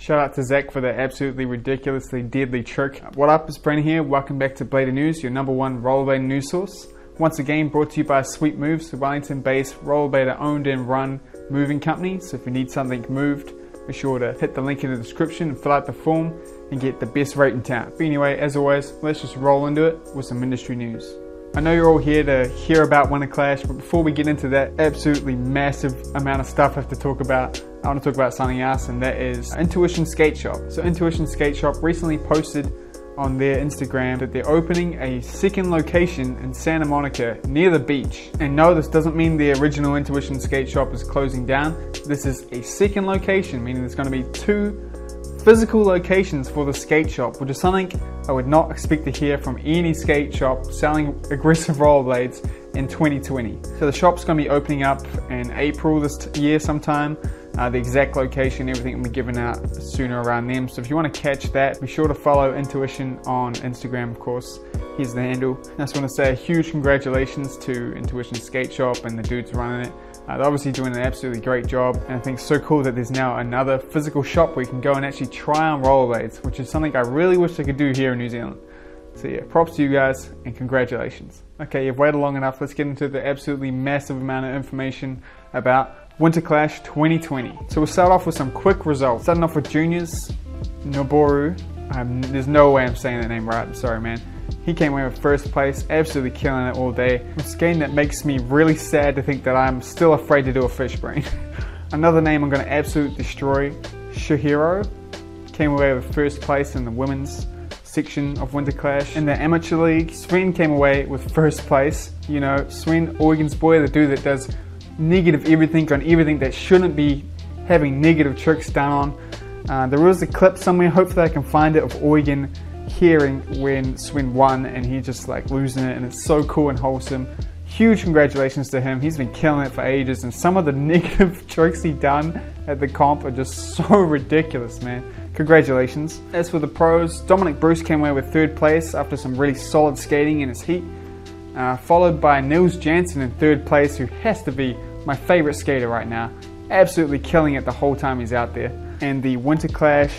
Shout out to Zach for the absolutely ridiculously deadly trick. What up, it's Brandon here. Welcome back to Blading News, your #1 rollerblading news source. Once again, brought to you by Sweet Moves, a Wellington-based rollerblader owned and run moving company. So if you need something moved, be sure to hit the link in the description and fill out the form and get the best rate in town. But anyway, as always, let's just roll into it with some industry news. I know you're all here to hear about Winterclash, but before we get into that absolutely massive amount of stuff I have to talk about, I want to talk about something else, and that is Intuition Skate Shop. So Intuition Skate Shop recently posted on their Instagram that they're opening a second location in Santa Monica near the beach. And no, this doesn't mean the original Intuition Skate Shop is closing down. This is a second location, meaning there's going to be 2 physical locations for the skate shop, which is something I would not expect to hear from any skate shop selling aggressive rollerblades in 2020. So the shop's going to be opening up in April this year sometime. The exact location, everything will be given out sooner around them. So if you want to catch that, be sure to follow Intuition on Instagram, of course. Here's the handle. I just want to say a huge congratulations to Intuition Skate Shop and the dudes running it. They're obviously doing an absolutely great job, and I think it's so cool that there's now another physical shop where you can go and actually try on rollerblades, which is something I really wish I could do here in New Zealand. So yeah, props to you guys and congratulations. Okay, you've waited long enough. Let's get into the absolutely massive amount of information about Winterclash 2020. So we'll start off with some quick results. Starting off with juniors, Noboru. There's no way I'm saying that name right, I'm sorry man. He came away with first place, absolutely killing it all day. It's a game that makes me really sad to think that I'm still afraid to do a fish brain. Another name I'm going to absolutely destroy, Shihiro, came away with first place in the women's section of Winterclash. In the amateur league, Sven came away with first place. You know, Sven, Eugen's boy, the dude that does negative everything on everything that shouldn't be having negative tricks done on. There was a clip somewhere, hopefully I can find it, of Eugen hearing when Sven won and he just like losing it, and it's so cool and wholesome. Huge congratulations to him. He's been killing it for ages, and some of the negative tricks he done at the comp are just so ridiculous, man. Congratulations. As for the pros, Dominic Bruce came away with third place after some really solid skating in his heat, followed by Nils Janson in third place, who has to be my favorite skater right now. Absolutely killing it the whole time he's out there. And the Winterclash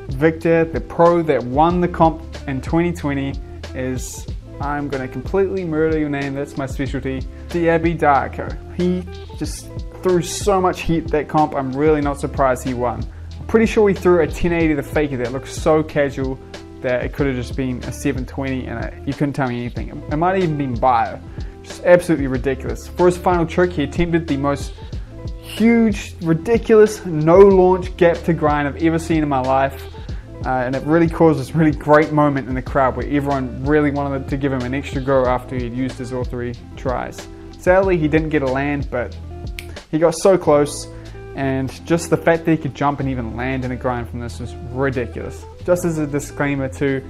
victor, the pro that won the comp in 2020 is, I'm going to completely murder your name, that's my specialty, Diaby Diako. He just threw so much heat that comp, I'm really not surprised he won. I'm pretty sure he threw a 1080 to faker that looked so casual that it could have just been a 720 and you couldn't tell me anything. It might have even been bio. Just absolutely ridiculous. For his final trick, he attempted the most huge, ridiculous, no launch gap to grind I've ever seen in my life. And it really caused this really great moment in the crowd where everyone really wanted to give him an extra go after he'd used his all 3 tries. Sadly, he didn't get a land, but he got so close, and just the fact that he could jump and even land in a grind from this was ridiculous. Just as a disclaimer too,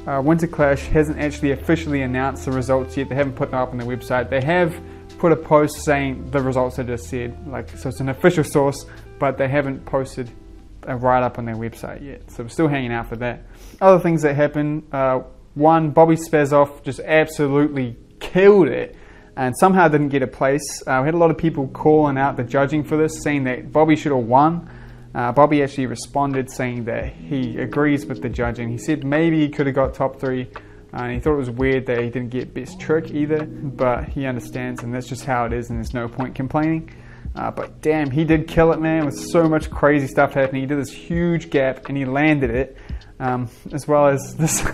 Winterclash hasn't actually officially announced the results yet. They haven't put them up on their website. They have put a post saying the results I just said, so it's an official source, but they haven't posted a write-up on their website yet, so we're still hanging out for that. Other things that happened, one, Bobi Spazov just absolutely killed it and somehow didn't get a place. We had a lot of people calling out the judging for this, saying that Bobi should have won. Bobi actually responded saying that he agrees with the judging. He said maybe he could have got top 3, and he thought it was weird that he didn't get best trick either, but he understands, and that's just how it is, and there's no point complaining. But damn, he did kill it, man, with so much crazy stuff happening. He did this huge gap and he landed it, as well as this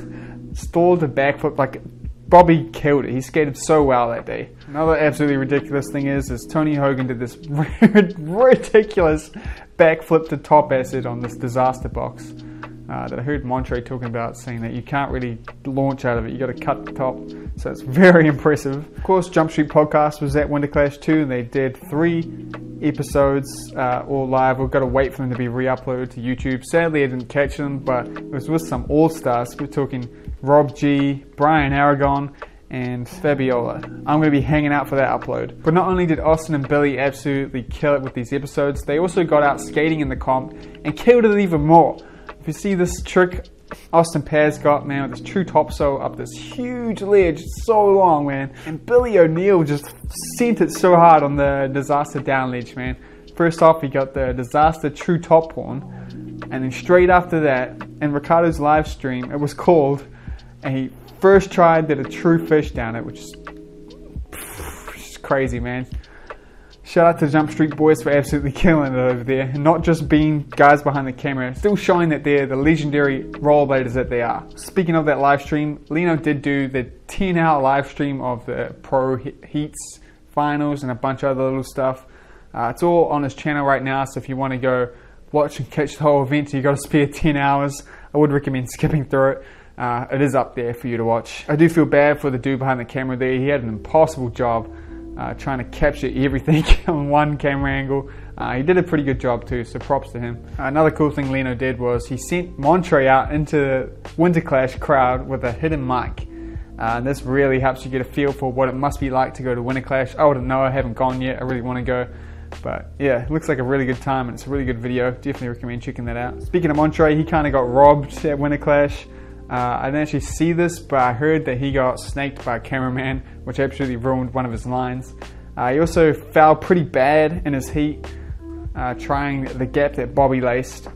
stalled a backflip. Like, Bobi killed it. He skated so well that day. Another absolutely ridiculous thing is Tony Hogan did this ridiculous backflip to top acid on this disaster box that I heard Montre talking about, saying that you can't really launch out of it, you got to cut the top, so it's very impressive. Of course, Jump Street Podcast was at Winterclash 2, and they did 3 episodes all live. We've got to wait for them to be re-uploaded to YouTube. Sadly, I didn't catch them, but it was with some all-stars. We're talking Rob G, Brian Aragon, and Fabiola. I'm going to be hanging out for that upload. But not only did Austin and Billy absolutely kill it with these episodes, they also got out skating in the comp and killed it even more. If you see this trick Austin Paz got, man, with this true topsail up this huge ledge, so long, man. And Billy O'Neill just sent it so hard on the disaster down ledge, man. First off, he got the disaster true top horn, And then straight after that, in Ricardo's live stream, it was called, and he first tried, did a true fish down it, which is crazy, man. Shout out to Jump Street Boys for absolutely killing it over there, and not just being guys behind the camera, still showing that they're the legendary rollerbladers that they are. Speaking of that live stream, Lino did do the 10-hour live stream of the Pro Heats finals and a bunch of other little stuff. It's all on his channel right now, so if you want to go watch and catch the whole event, you got to spare 10 hours. I would recommend skipping through it. It is up there for you to watch. I do feel bad for the dude behind the camera there. He had an impossible job trying to capture everything on one camera angle. He did a pretty good job too, so props to him. Another cool thing Lino did was he sent Montre out into the Winterclash crowd with a hidden mic. This really helps you get a feel for what it must be like to go to Winterclash. I wouldn't know, I haven't gone yet, I really want to go. But yeah, it looks like a really good time and it's a really good video. Definitely recommend checking that out. Speaking of Montre, he kind of got robbed at Winterclash. I didn't actually see this, but I heard that he got snaked by a cameraman, which absolutely ruined one of his lines. He also fell pretty bad in his heat, trying the gap that Bobi laced.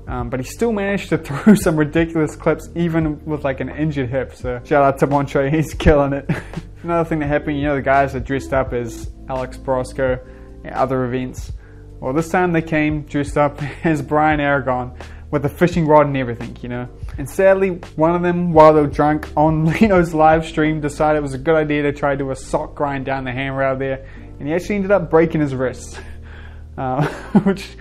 But he still managed to throw some ridiculous clips, even with like an injured hip. So shout out to Montre, he's killing it. Another thing that happened, you know, the guys that dressed up as Alex Brosco at other events. Well, this time they came dressed up as Brian Aragon with a fishing rod and everything, you know. And sadly, one of them, while they were drunk on Lino's live stream, decided it was a good idea to try to do a sock grind down the handrail there, and he actually ended up breaking his wrist, which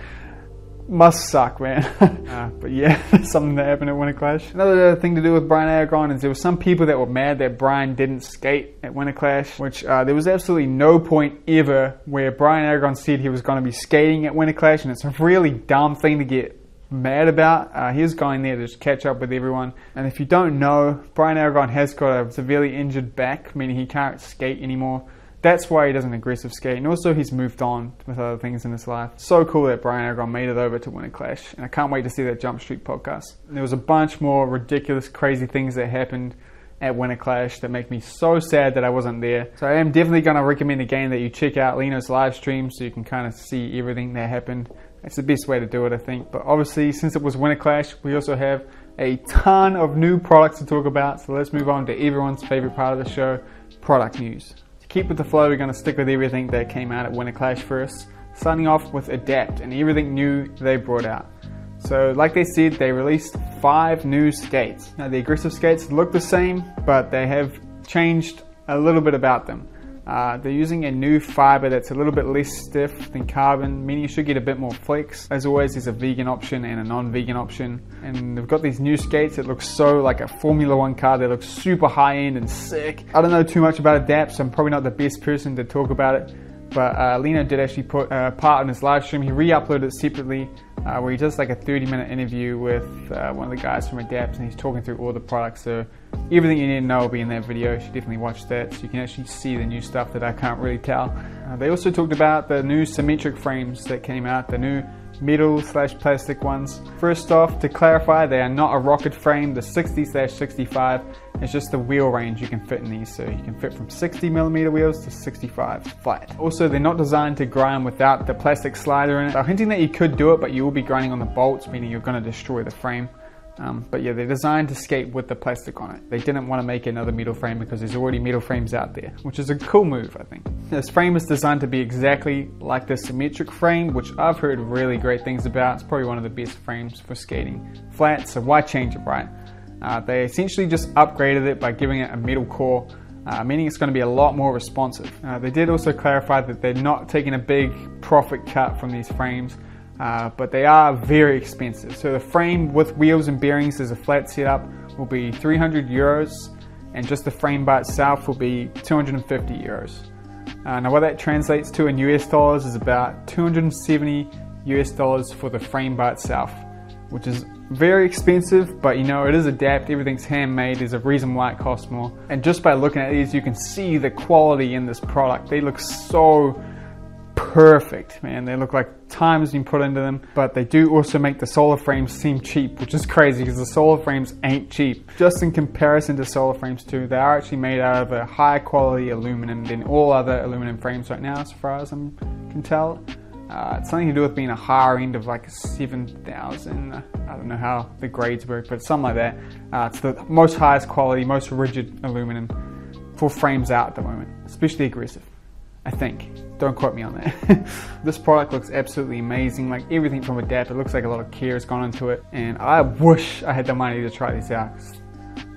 must suck, man. But yeah, that's something that happened at Winterclash. Another thing to do with Brian Aragon is there were some people that were mad that Brian didn't skate at Winterclash, which there was absolutely no point ever where Brian Aragon said he was going to be skating at Winterclash, and it's a really dumb thing to get mad about. He was going there to just catch up with everyone. And if you don't know, Brian Aragon has got a severely injured back, meaning he can't skate anymore. That's why he doesn't aggressive skate, and also he's moved on with other things in his life. So cool that Brian Aragon made it over to Winterclash, and I can't wait to see that Jump Street podcast. There was a bunch more ridiculous, crazy things that happened at Winterclash that make me so sad that I wasn't there. So I am definitely going to recommend again that you check out Lino's live stream so you can kind of see everything that happened. It's the best way to do it, I think. But obviously, since it was Winterclash, we also have a ton of new products to talk about. So let's move on to everyone's favorite part of the show, product news. To keep with the flow, we're going to stick with everything that came out at Winterclash first, starting off with Adapt and everything new they brought out. So like they said, they released 5 new skates. Now the aggressive skates look the same, but they have changed a little bit about them. They're using a new fiber that's a little bit less stiff than carbon, meaning you should get a bit more flex. As always, there's a vegan option and a non-vegan option. And they've got these new skates that look so like a Formula 1 car. They look super high-end and sick. I don't know too much about Adapt, so I'm probably not the best person to talk about it. But Lino did actually put a part in his live stream. He re-uploaded it separately where he does like a 30-minute interview with one of the guys from Adapt, and he's talking through all the products. So everything you need to know will be in that video. You should definitely watch that so you can actually see the new stuff that I can't really tell. They also talked about the new Symmetric Frames that came out, the new metal/plastic ones. First off, to clarify, they are not a rocket frame. The 60/65 is just the wheel range you can fit in these, so you can fit from 60mm wheels to 65 flat. Also, they're not designed to grind without the plastic slider in it. They're hinting that you could do it, but you will be grinding on the bolts, meaning you're going to destroy the frame. But yeah, they're designed to skate with the plastic on it. They didn't want to make another metal frame because there's already metal frames out there, which is a cool move, I think. This frame is designed to be exactly like the Symmetric frame, which I've heard really great things about. It's probably one of the best frames for skating flat, so why change it, right? They essentially just upgraded it by giving it a metal core, meaning it's going to be a lot more responsive. They did also clarify that they're not taking a big profit cut from these frames, but they are very expensive. So the frame with wheels and bearings as a flat setup will be 300 euros, and just the frame by itself will be 250 euros. Now what that translates to in US dollars is about 270 US dollars for the frame by itself, which is very expensive, but you know, it is Adapt, everything's handmade, there's a reason why it costs more. And just by looking at these, you can see the quality in this product. They look so perfect, man. They look like time has been put into them, but they do also make the solar frames seem cheap, which is crazy because the solar frames ain't cheap. Just in comparison to solar frames too, they are actually made out of a higher quality aluminum than all other aluminum frames right now, as far as I can tell. It's something to do with being a higher end of like 7,000. I don't know how the grades work, but something like that. It's the most highest quality, most rigid aluminum for frames out at the moment, especially aggressive, I think. Don't quote me on that. This product looks absolutely amazing. Like everything from Adapt, it looks like a lot of care has gone into it. And I wish I had the money to try these out.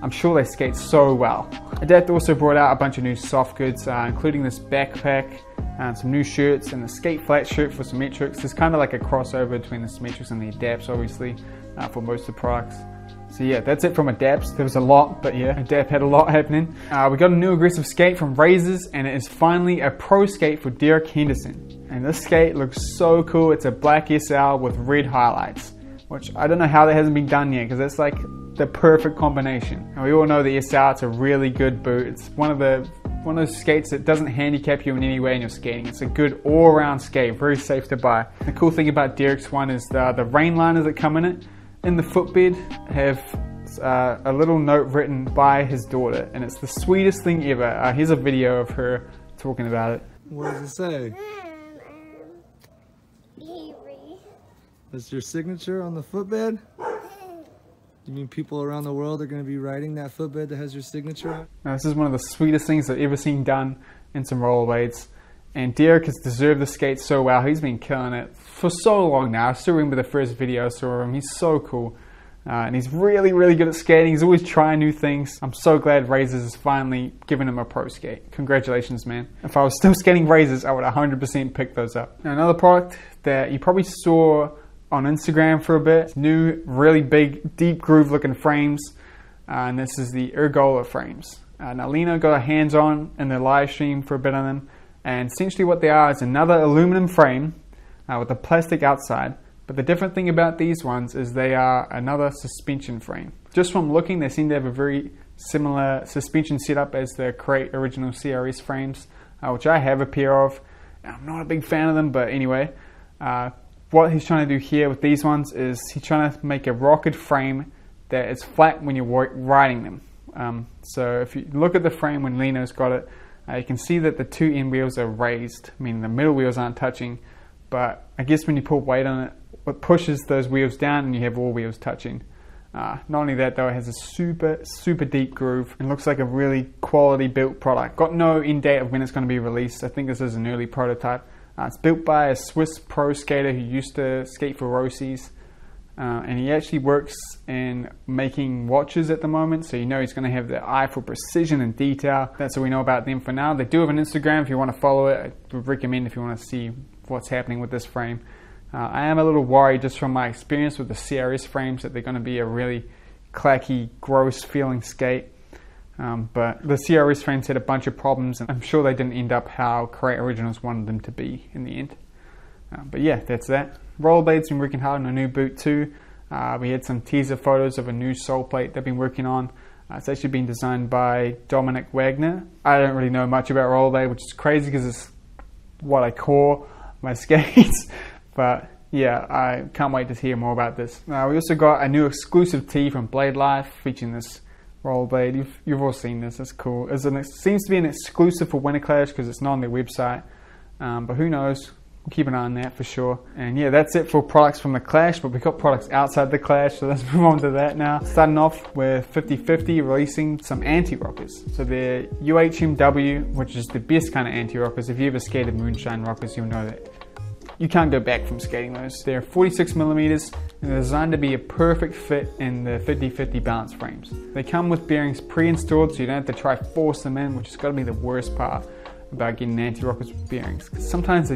I'm sure they skate so well. Adapt also brought out a bunch of new soft goods, including this backpack, some new shirts, and the skate flat shirt for Symmetrics. There's kind of like a crossover between the Symmetrics and the Adapts, obviously, for most of the products. So yeah, that's it from Adapts. There was a lot, but yeah, Adapt had a lot happening. We got a new aggressive skate from Razors, and it is finally a pro skate for Henderson. And this skate looks so cool. It's a black SL with red highlights, which I don't know how that hasn't been done yet, because it's like the perfect combination. And we all know the SL, it's a really good boot. It's one of those skates that doesn't handicap you in any way in your skating. It's a good all-around skate, very safe to buy. The cool thing about Derek's one is the rain liners that come in it, in the footbed, have a little note written by his daughter, and it's the sweetest thing ever. Here's a video of her talking about it. What does it say? That's your signature on the footbed? You mean people around the world are going to be riding that footbed that has your signature on? This is one of the sweetest things I've ever seen done in some rollerblades. And Derek has deserved the skate so well. He's been killing it for so long now. I still remember the first video I saw of him. He's so cool. And he's really, really good at skating. He's always trying new things. I'm so glad Razors has finally given him a pro skate. Congratulations, man. If I was still skating Razors, I would 100% pick those up. Now, another product that you probably saw on Instagram for a bit. New, really big, deep groove looking frames. And this is the Ergota Frames. Now, Lino got our hands on in the live stream for a bit on them. And essentially what they are is another aluminum frame with a plastic outside. But the different thing about these ones is they are another suspension frame. Just from looking, they seem to have a very similar suspension setup as the Crate original CRS frames, which I have a pair of. I'm not a big fan of them, but anyway. What he's trying to do here with these ones is he's trying to make a rocket frame that is flat when you're riding them. So if you look at the frame when Lino's got it, you can see that the two end wheels are raised. I mean, the middle wheels aren't touching, but I guess when you put weight on it, it pushes those wheels down and you have all wheels touching. Not only that though, it has a super deep groove and looks like a really quality built product. Got no end date of when it's going to be released. I think this is an early prototype. It's built by a Swiss pro skater who used to skate for Rossi's. And he actually works in making watches at the moment, so you know he's going to have the eye for precision and detail. That's what we know about them for now. They do have an Instagram if you want to follow it. I would recommend if you want to see what's happening with this frame. I am a little worried just from my experience with the CRS frames that they're going to be a really clacky, gross feeling skate. But the CRS frames had a bunch of problems, and I'm sure they didn't end up how Crate Originals wanted them to be in the end. But yeah, that's that. Rollerblade's been working hard on a new boot too. We had some teaser photos of a new sole plate they've been working on. It's actually been designed by Dominic Wagner. I don't really know much about Rollerblade, which is crazy because it's what I call my skates. But yeah, I can't wait to hear more about this. We also got a new exclusive tee from Blade Life featuring this Rollerblade. You've all seen this, it's cool. It seems to be an exclusive for Winerclash because it's not on their website. But who knows? We'll keep an eye on that for sure. And yeah, that's it for products from the Clash, but we've got products outside the Clash, so let's move on to that now. Starting off with 50/50 releasing some anti-rockers. So they're UHMW, which is the best kind of anti-rockers. If you ever skated moonshine rockers, you'll know that you can't go back from skating those. They're 46mm and they're designed to be a perfect fit in the 50/50 balance frames. They come with bearings pre-installed, so you don't have to try force them in, which has got to be the worst part about getting anti-rockers with bearings. Because sometimes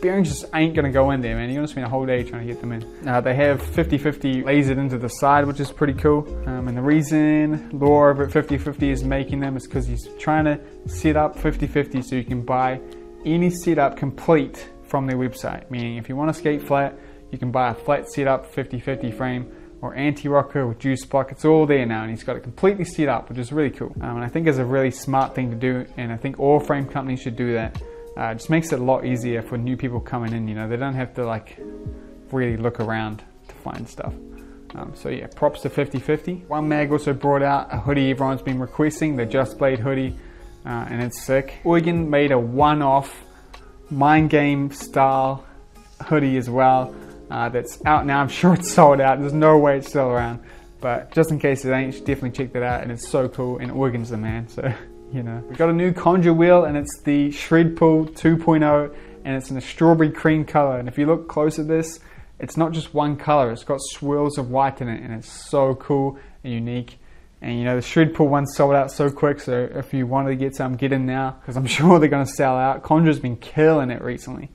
bearings just ain't going to go in there, man. You're going to spend a whole day trying to get them in. They have 50/50 lasered into the side, which is pretty cool. And the reason Law over at 50/50 is making them is because he's trying to set up 50/50 so you can buy any setup complete from their website. Meaning if you want to skate flat, you can buy a flat setup 50/50 frame or anti-rocker or juice block. It's all there now, and he's got it completely set up, which is really cool. And I think it's a really smart thing to do, and I think all frame companies should do that. It just makes it a lot easier for new people coming in. You know, they don't have to like really look around to find stuff. So yeah, props to 50/50. One Mag also brought out a hoodie everyone's been requesting, the Just Blade hoodie, and it's sick. Hogan made a one-off mind game style hoodie as well that's out now. I'm sure it's sold out. There's no way it's still around. But just in case it ain't, you should definitely check that out. And it's so cool. And Organ's the man. So, you know. We've got a new conjure wheel, and it's the Shred Pull 2.0. And it's in a strawberry cream color. And if you look close at this, it's not just one color. It's got swirls of white in it. And it's so cool and unique. And you know, the Shred Pull one sold out so quick, so if you wanted to get some, get in now, because I'm sure they're going to sell out. Conjure's been killing it recently,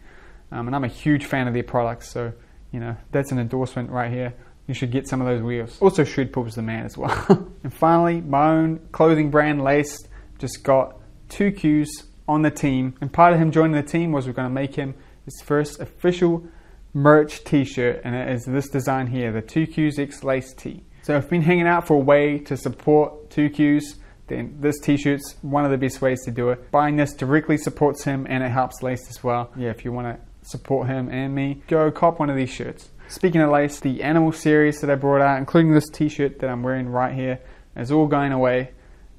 and I'm a huge fan of their products, so you know, that's an endorsement right here. You should get some of those wheels. Also, Shred Pull's the man as well. And finally, my own clothing brand, Laced, just got 2Qs on the team, and part of him joining the team was we're going to make him his first official merch t-shirt, and it is this design here, the 2Qs X Lace tee. So if you've been hanging out for a way to support 2Qs, then this t-shirt's one of the best ways to do it. Buying this directly supports him and it helps Lace as well. Yeah, if you want to support him and me, go cop one of these shirts. Speaking of Lace, the animal series that I brought out, including this t-shirt that I'm wearing right here, is all going away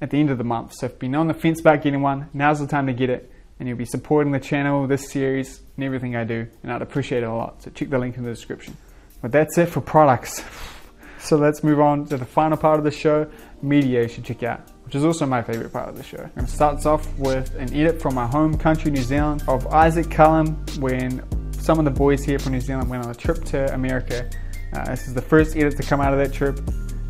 at the end of the month. So if you've been on the fence about getting one, now's the time to get it. And you'll be supporting the channel, this series, and everything I do. And I'd appreciate it a lot. So check the link in the description. But that's it for products. So let's move on to the final part of the show, media you should check out, which is also my favorite part of the show. And it starts off with an edit from my home country, New Zealand, of Isaac Cullum when some of the boys here from New Zealand went on a trip to America. This is the first edit to come out of that trip,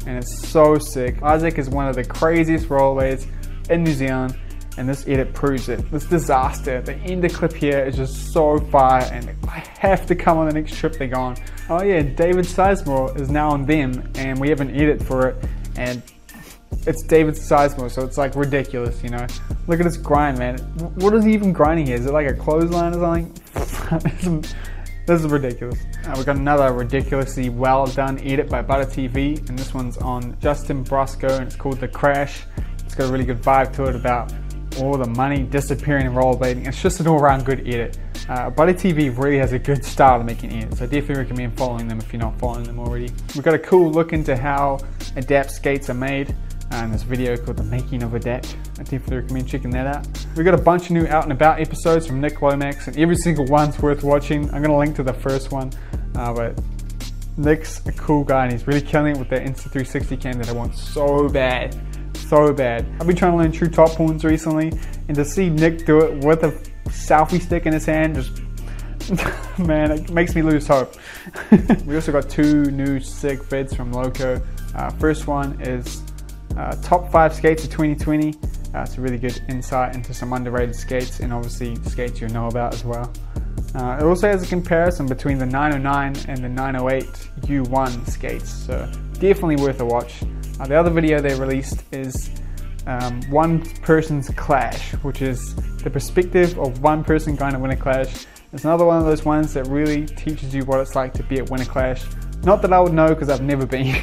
and it's so sick. Isaac is one of the craziest rollerblades in New Zealand, and this edit proves it. This disaster, the ender clip here is just so fire, and I have to come on the next trip they're on. Oh yeah, David Sizemore is now on them, and we have an edit for it, and it's David Sizemore, so it's like ridiculous, you know. Look at this grind, man. What is he even grinding here? Is it like a clothesline or something? This is ridiculous. We've got another ridiculously well done edit by Butter TV, and this one's on Justin Brosco, and it's called The Crash. It's got a really good vibe to it about all the money disappearing in rollerblading. It's just an all-around good edit. Butter TV really has a good style of making edits, so I definitely recommend following them if you're not following them already. We've got a cool look into how Adapt skates are made in this video called The Making of Adapt. I definitely recommend checking that out. We've got a bunch of new out and about episodes from Nick Lomax, and every single one's worth watching. I'm going to link to the first one, but Nick's a cool guy and he's really killing it with that Insta360 cam that I want so bad. So bad. I've been trying to learn true top horns recently, and to see Nick do it with a selfie stick in his hand, just man, it makes me lose hope. We also got two new sick vids from Loco. First one is top 5 skates of 2020. It's a really good insight into some underrated skates, and obviously skates you'll know about as well. It also has a comparison between the 909 and the 908 U1 skates, so definitely worth a watch. The other video they released is one person's clash, which is the perspective of one person going to Winerclash. It's another one of those ones that really teaches you what it's like to be at Winerclash. Not that I would know because I've never been.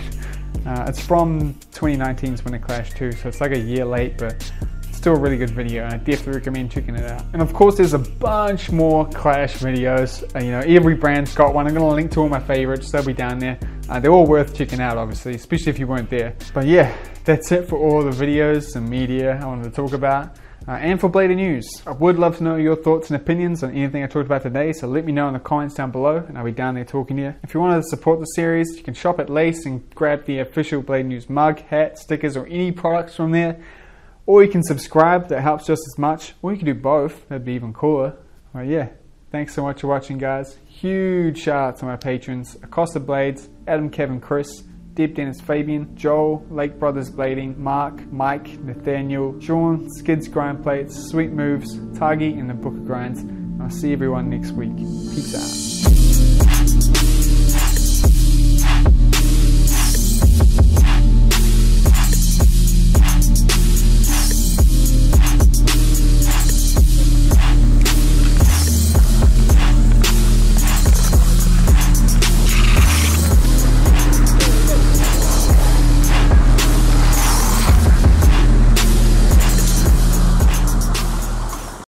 It's from 2019's Winerclash too, so it's like a year late, but still a really good video, and I definitely recommend checking it out. And of course there's a bunch more Clash videos. You know, every brand's got one. I'm going to link to all my favorites, they'll be down there. They're all worth checking out obviously, especially if you weren't there. But yeah, that's it for all the videos and media I wanted to talk about. And for Blader News. I would love to know your thoughts and opinions on anything I talked about today, so let me know in the comments down below and I'll be down there talking to you. If you wanted to support the series, you can shop at Lace and grab the official Blader News mug, hat, stickers, or any products from there. Or you can subscribe, that helps just as much. Or you can do both, that'd be even cooler. Well yeah, thanks so much for watching guys. Huge shout out to my patrons, Acosta Blades, Adam, Kevin, Chris, Deb, Dennis, Fabian, Joel, Lake Brothers Blading, Mark, Mike, Nathaniel, Sean, Skids Grind Plates, Sweet Moves, Tagi, and the Book of Grinds. I'll see everyone next week. Peace out.